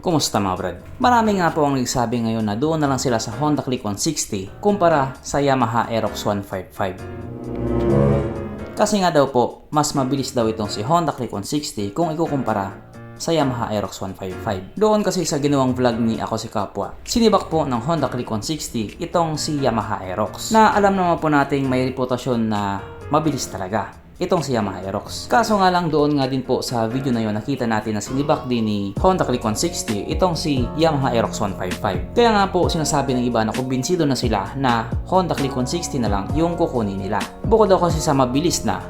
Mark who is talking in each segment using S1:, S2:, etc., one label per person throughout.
S1: Kumusta mga brad? Marami nga po ang nagsabi ngayon na doon na lang sila sa Honda Click 160 kumpara sa Yamaha Aerox 155. Kasi nga daw po, mas mabilis daw itong si Honda Click 160 kung ikukumpara sa Yamaha Aerox 155. Doon kasi sa ginawang vlog ni Ako Si Kapwa, sinibak po ng Honda Click 160 itong si Yamaha Aerox na alam naman po nating may reputasyon na mabilis talaga itong si Yamaha Aerox. Kaso nga lang doon nga din po sa video na yon nakita natin na sinibak din ni Honda Click 160 itong si Yamaha Aerox 155. Kaya nga po sinasabi ng iba na kumbinsido na sila na Honda Click 160 na lang yung kukunin nila. Bukod daw kasi sa mabilis na,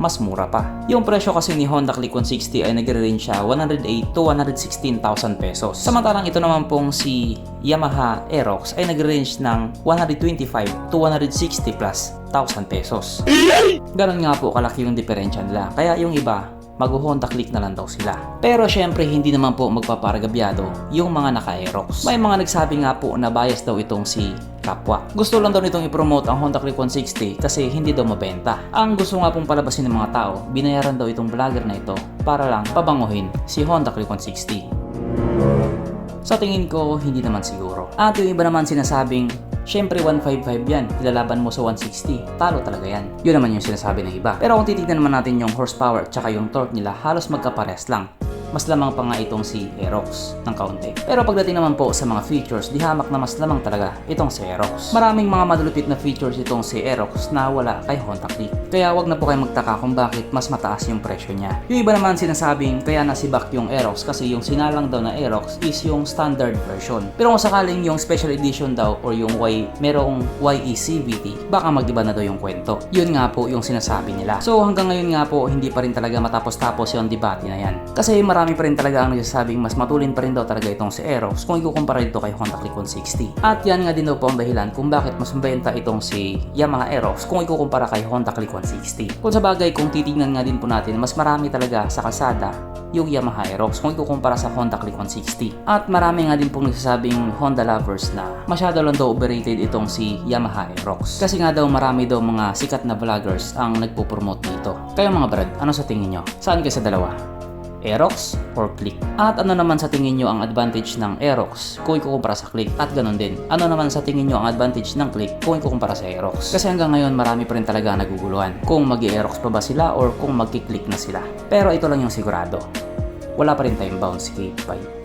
S1: mas mura pa. Yung presyo kasi ni Honda Click 160 ay nagre-range siya 108 to 116,000 pesos. Samantalang ito naman pong si Yamaha Aerox ay nagre-range ng 125 to 160 plus thousand pesos. Ganon nga po kalaki yung diferensya nila. Kaya yung iba, mag-Honda Click na lang daw sila. Pero syempre hindi naman po magpaparagabyado yung mga naka-Aerox. May mga nagsabi nga po na bias daw itong si Kapwa. Gusto lang daw nitong i-promote ang Honda Click 160 kasi hindi daw mabenta. Ang gusto nga pong palabasin ng mga tao, binayaran daw itong vlogger na ito para lang pabanguhin si Honda Click 160. Sa tingin ko, hindi naman siguro. At yung iba naman sinasabing, syempre 155 yan, ilalaban mo sa 160, talo talaga yan. Yun naman yung sinasabi ng iba. Pero kung titignan naman natin yung horsepower at saka yung torque nila, halos magkapares lang. Mas lamang pa nga itong si Aerox ng kaunti. Pero pagdating naman po sa mga features, di hamak na mas lamang talaga itong si Aerox. Maraming mga madulupit na features itong si Aerox na wala kay Honda Click. Kaya wag na po kayo magtaka kung bakit mas mataas yung presyo niya. Yung iba naman sinasabing kaya nasibak yung Aerox kasi yung sinalang daw na Aerox is yung standard version. Pero kung sakaling yung special edition daw or yung merong YE CVT, baka mag-iba na daw yung kwento. Yun nga po yung sinasabi nila. So hanggang ngayon nga po, hindi pa rin talaga matapos-tapos yung debate na yan. Kasi marami pa rin talaga ang nagsasabing mas matulin pa rin daw talaga itong si Aerox kung ikukumpara dito kay Honda Click 160. At yan nga din daw po ang dahilan kung bakit mas mabenta itong si Yamaha Aerox kung ikukumpara kay Honda Click 160. Kung sa bagay, kung titignan nga din po natin, mas marami talaga sa kalsada yung Yamaha Aerox kung ikukumpara sa Honda Click 160. At marami nga din pong nagsasabing Honda lovers na masyado lang daw overrated itong si Yamaha Aerox. Kasi nga daw marami daw mga sikat na vloggers ang nagpo-promote nito. Kayo mga brad, ano sa tingin nyo? Saan kayo sa dalawa? Aerox or Click? At ano naman sa tingin nyo ang advantage ng Aerox kung ikukumpara sa Click? At ganun din, ano naman sa tingin nyo ang advantage ng Click kung ikukumpara sa Aerox? Kasi hanggang ngayon marami pa rin talaga naguguluhan kung mag-Aerox pa ba sila or kung mag-Click na sila. Pero ito lang yung sigurado, wala pa rin time bound si K5.